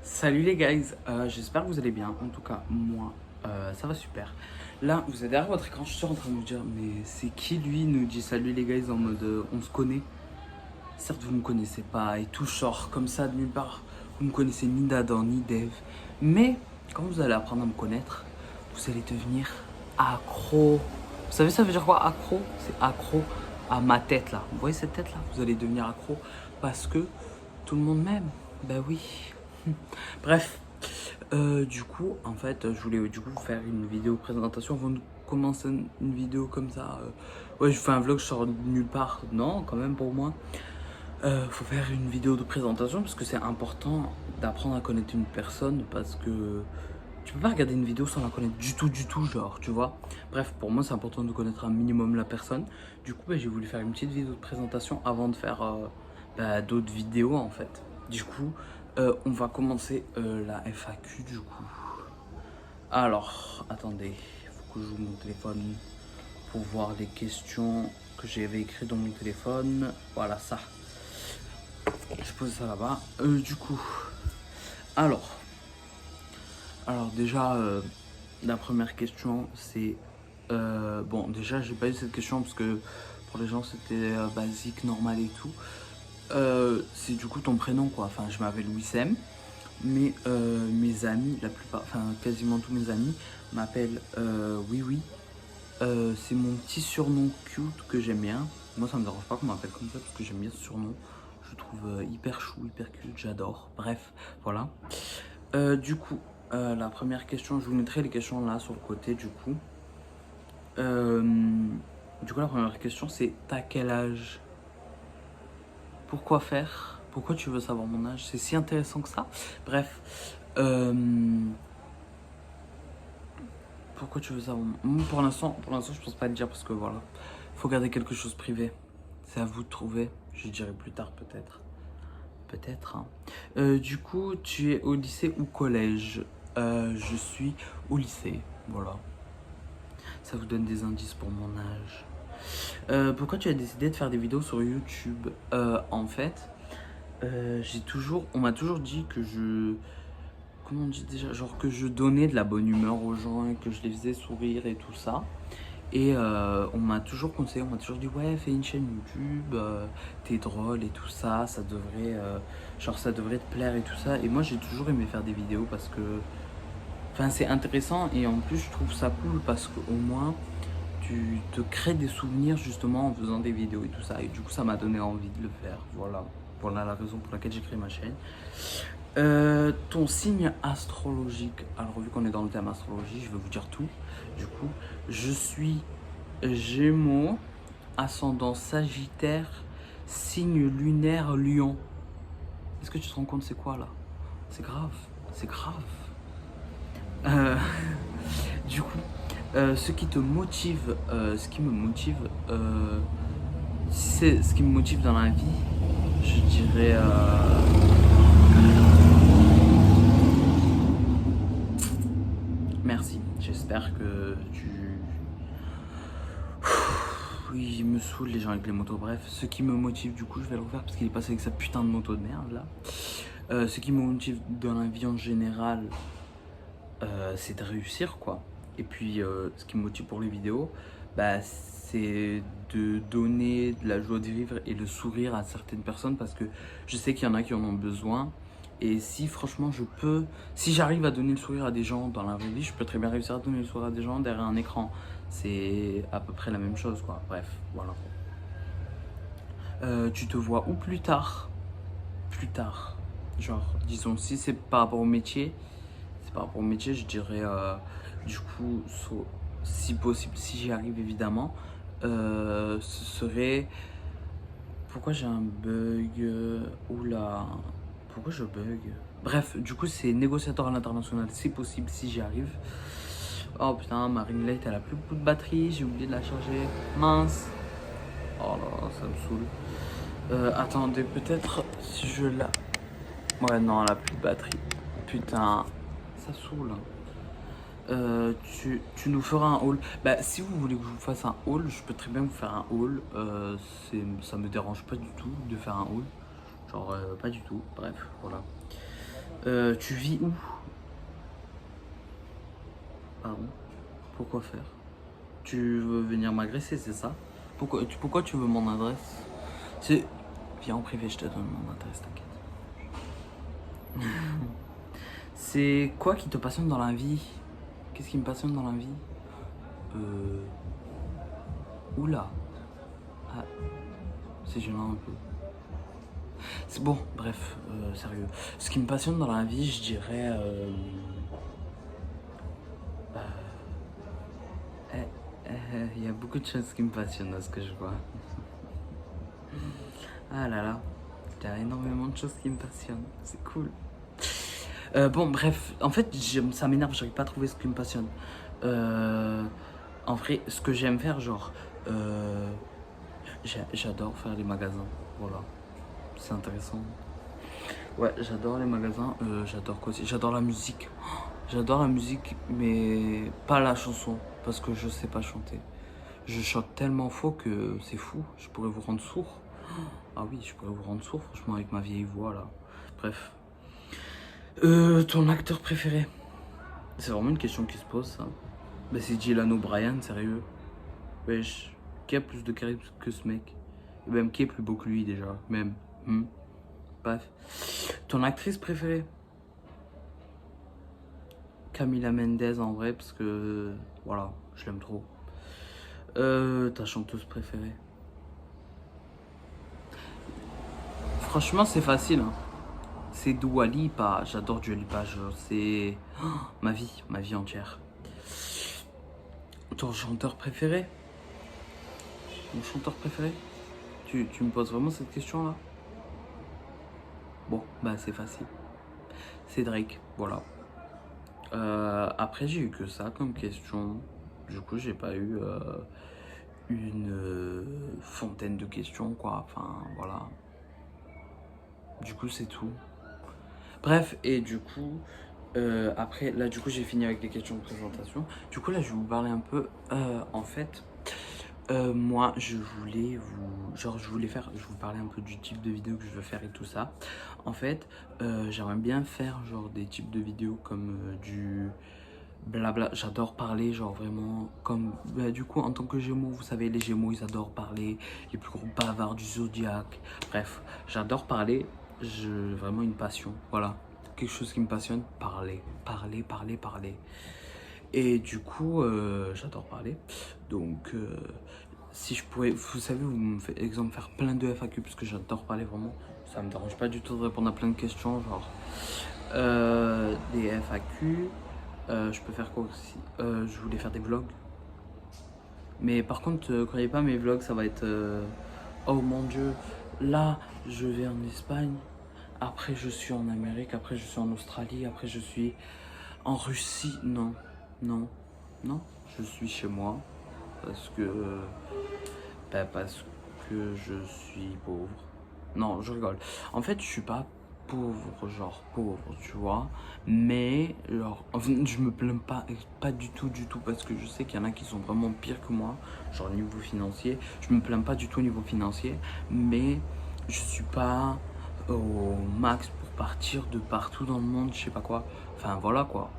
Salut les guys, j'espère que vous allez bien. En tout cas, moi, ça va super. Là, vous êtes derrière votre écran, je suis en train de me dire, mais c'est qui lui nous dit salut les guys en mode on se connaît. Certes, vous ne me connaissez pas et tout genre comme ça de nulle part. Vous ne me connaissez ni d'Adam ni d'Eve. Mais quand vous allez apprendre à me connaître, vous allez devenir accro. Vous savez, ça veut dire quoi accro? C'est accro à ma tête là. Vous voyez cette tête là? Vous allez devenir accro parce que tout le monde m'aime. Ben oui. Bref, du coup, en fait, je voulais du coup faire une vidéo présentation avant de commencer une vidéo comme ça. Ouais, je fais un vlog, je sors de nulle part. Non, quand même pour moi. Faut faire une vidéo de présentation parce que c'est important d'apprendre à connaître une personne parce que tu peux pas regarder une vidéo sans la connaître du tout, genre, tu vois. Bref, pour moi, c'est important de connaître un minimum la personne. Du coup, j'ai voulu faire une petite vidéo de présentation avant de faire d'autres vidéos, en fait. Du coup, on va commencer la FAQ, du coup. Alors, attendez, il faut que j'ouvre mon téléphone pour voir les questions que j'avais écrites dans mon téléphone. Voilà, ça. Je pose ça là-bas. Du coup, alors, déjà, la première question, c'est... bon, déjà, j'ai pas eu cette question parce que pour les gens, c'était basique, normal et tout. C'est du coup ton prénom, quoi. Enfin, je m'appelle Wissem, mais mes amis, la plupart, enfin, quasiment tous mes amis m'appellent Oui Oui. C'est mon petit surnom cute que j'aime bien. Moi, ça me dérange pas qu'on m'appelle comme ça parce que j'aime bien ce surnom. Je le trouve hyper chou, hyper cute, j'adore. Bref, voilà. Du coup, la première question, je vous mettrai les questions là sur le côté du coup. La première question c'est t'as quel âge? Pourquoi faire? Pourquoi tu veux savoir mon âge? C'est si intéressant que ça. Bref, pourquoi tu veux savoir mon... Pour l'instant, je pense pas le dire parce que voilà, faut garder quelque chose privé. C'est à vous de trouver. Je dirai plus tard peut-être. Peut-être. Hein. Du coup, tu es au lycée ou collège? Je suis au lycée. Voilà. Ça vous donne des indices pour mon âge. Pourquoi tu as décidé de faire des vidéos sur YouTube? En fait, on m'a toujours dit que comment on dit déjà, genre que je donnais de la bonne humeur aux gens et que je les faisais sourire et tout ça. Et on m'a toujours conseillé, on m'a toujours dit ouais, fais une chaîne YouTube, t'es drôle et tout ça, ça devrait, ça devrait te plaire et tout ça. Et moi j'ai toujours aimé faire des vidéos parce que, enfin c'est intéressant et en plus je trouve ça cool parce qu'au moins tu te crées des souvenirs justement en faisant des vidéos et tout ça. Et du coup ça m'a donné envie de le faire, voilà. Voilà la raison pour laquelle j'ai créé ma chaîne. Ton signe astrologique, alors vu qu'on est dans le thème astrologie, je vais vous dire tout. Du coup, je suis Gémeaux, ascendant Sagittaire, signe lunaire Lion. Est-ce que tu te rends compte c'est quoi là? C'est grave, c'est grave. Euh, du coup, ce qui te motive, ce qui me motive, c'est ce qui me motive dans la vie, je dirais. Merci, j'espère que tu... Oui, il me saoule les gens avec les motos, bref. Ce qui me motive, du coup, je vais le refaire parce qu'il est passé avec sa putain de moto de merde là. Ce qui me motive dans la vie en général, c'est de réussir quoi. Et puis, ce qui me motive pour les vidéos, bah, c'est de donner de la joie de vivre et le sourire à certaines personnes parce que je sais qu'il y en a qui en ont besoin. Et si franchement si j'arrive à donner le sourire à des gens dans la vraie vie, je peux très bien réussir à donner le sourire à des gens derrière un écran. C'est à peu près la même chose quoi, bref, voilà. Tu te vois où plus tard? Plus tard, genre, disons, si c'est par rapport au métier, je dirais, du coup, si possible, si j'y arrive évidemment, ce serait... Pourquoi j'ai un bug? Oula, pourquoi je bug? Bref, du coup, c'est négociateur à l'international, c'est possible si j'y arrive. Oh putain, ma ring light, elle a plus beaucoup de batterie, j'ai oublié de la charger. Mince. Oh là là, ça me saoule. Attendez, peut-être si je la... Ouais, non, elle a plus de batterie. Putain, ça saoule. Tu nous feras un haul. Bah, si vous voulez que je vous fasse un haul, je peux très bien vous faire un haul. Ça me dérange pas du tout de faire un haul. Genre, pas du tout. Bref, voilà. Tu vis où? Pardon. Pourquoi faire? Tu veux venir m'agresser, c'est ça? Pourquoi tu veux mon adresse? C'est... Viens en privé, je te donne mon adresse, t'inquiète. C'est quoi qui te passionne dans la vie? Qu'est-ce qui me passionne dans la vie? Oula. Ah, c'est gênant un peu. C'est bon, bref, sérieux. Ce qui me passionne dans la vie, je dirais... Il y a beaucoup de choses qui me passionnent à ce que je vois. Ah là là, il y a énormément de choses qui me passionnent, c'est cool. Bon, bref, en fait, ça m'énerve, j'arrive pas à trouver ce qui me passionne. En vrai, ce que j'aime faire, genre, j'adore faire les magasins, voilà, c'est intéressant. Ouais, j'adore les magasins, j'adore quoi aussi? J'adore la musique. J'adore la musique, mais pas la chanson, parce que je sais pas chanter. Je chante tellement faux que c'est fou, je pourrais vous rendre sourd. Ah oui, je pourrais vous rendre sourd, franchement, avec ma vieille voix, là. Bref. Ton acteur préféré? C'est vraiment une question qui se pose, ça. Bah, c'est Dylan O'Brien, sérieux. Wesh, qui a plus de charisme que ce mec? Et même qui est plus beau que lui, déjà, même. Bref. Ton actrice préférée? Camila Mendez, en vrai, parce que... Voilà, je l'aime trop. Ta chanteuse préférée? Franchement, c'est facile, hein. C'est Dua Lipa, j'adore Dua Lipa, c'est ma vie entière. Ton chanteur préféré? Mon chanteur préféré? Tu me poses vraiment cette question-là? Bon, bah c'est facile. C'est Drake, voilà. Après, j'ai eu que ça comme question. Du coup, j'ai pas eu une fontaine de questions, quoi. Enfin, voilà. Du coup, c'est tout. Bref, et du coup, après, là, du coup, j'ai fini avec les questions de présentation. Du coup, là, je vais vous parler un peu. En fait, moi, je voulais vous parler un peu du type de vidéo que je veux faire et tout ça. En fait, j'aimerais bien faire, genre, des types de vidéos comme du blabla. J'adore parler, genre, vraiment, comme, bah, du coup, en tant que Gémeaux, vous savez, les Gémeaux, ils adorent parler, les plus gros bavards du zodiaque. Bref, j'adore parler. Vraiment une passion, voilà, quelque chose qui me passionne, parler. Et du coup, j'adore parler. Donc, si je pourrais, vous savez, vous me faites exemple faire plein de FAQ parce que j'adore parler vraiment. Ça me dérange pas du tout de répondre à plein de questions, genre des FAQ. Je peux faire quoi aussi? Je voulais faire des vlogs. Mais par contre, croyez pas, mes vlogs, ça va être... oh mon Dieu, là, je vais en Espagne. Après, je suis en Amérique. Après, je suis en Australie. Après, je suis en Russie. Non, non, non. Je suis chez moi. Parce que... parce que je suis pauvre. Non, je rigole. En fait, je suis pas pauvre, genre pauvre, tu vois. Mais, genre, enfin, je me plains pas du tout, parce que je sais qu'il y en a qui sont vraiment pires que moi, genre niveau financier. Je me plains pas du tout au niveau financier, mais je suis pas au max pour partir de partout dans le monde, je sais pas quoi. Enfin, voilà quoi.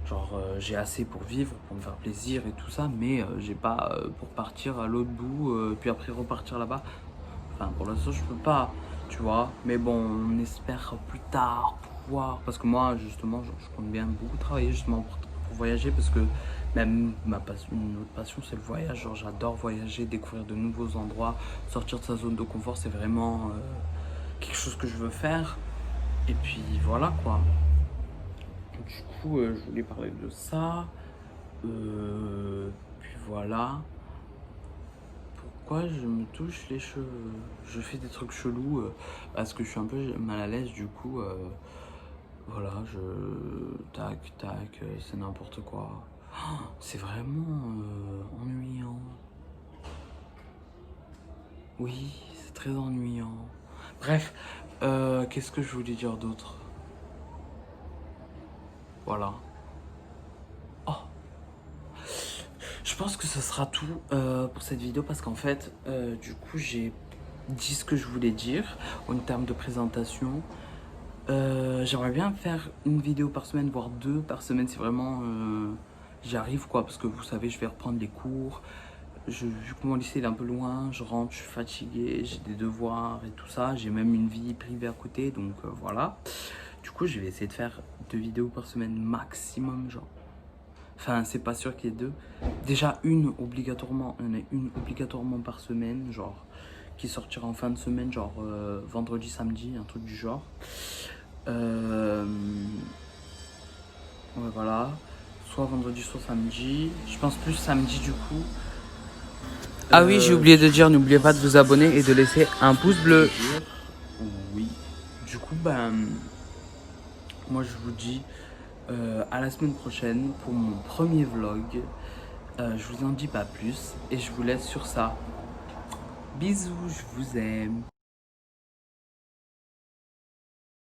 Genre, j'ai assez pour vivre, pour me faire plaisir et tout ça, mais j'ai pas pour partir à l'autre bout, puis après repartir là-bas. Enfin, pour l'instant, je peux pas, tu vois. Mais bon, on espère plus tard pouvoir. Parce que moi, justement, je compte bien beaucoup travailler justement pour voyager. Parce que même une autre passion, c'est le voyage. Genre, j'adore voyager, découvrir de nouveaux endroits, sortir de sa zone de confort. C'est vraiment quelque chose que je veux faire. Et puis voilà quoi. Du coup, je voulais parler de ça. Puis voilà. Pourquoi je me touche les cheveux? Je fais des trucs chelous parce que je suis un peu mal à l'aise, du coup voilà, tac c'est n'importe quoi. Oh, c'est vraiment ennuyant. Oui, c'est très ennuyant. Bref, qu'est-ce que je voulais dire d'autre? Voilà. Oh, je pense que ce sera tout pour cette vidéo parce qu'en fait, du coup, j'ai dit ce que je voulais dire en termes de présentation. J'aimerais bien faire une vidéo par semaine, voire deux par semaine si vraiment j'y arrive quoi. Parce que vous savez, je vais reprendre les cours. Vu que mon lycée il est un peu loin, je rentre, je suis fatigué, j'ai des devoirs et tout ça. J'ai même une vie privée à côté, donc voilà. Du coup, je vais essayer de faire 2 vidéos par semaine maximum, genre. Enfin, c'est pas sûr qu'il y ait deux. Déjà, une obligatoirement, il y en a une obligatoirement par semaine, genre, qui sortira en fin de semaine, genre vendredi, samedi, un truc du genre. Ouais, voilà. Soit vendredi, soit samedi. Je pense plus samedi du coup. Ah oui, j'ai oublié de dire, n'oubliez pas de vous abonner et de laisser un pouce bleu. Oui. Du coup, moi je vous dis à la semaine prochaine pour mon premier vlog. Je vous en dis pas plus et je vous laisse sur ça. Bisous, je vous aime.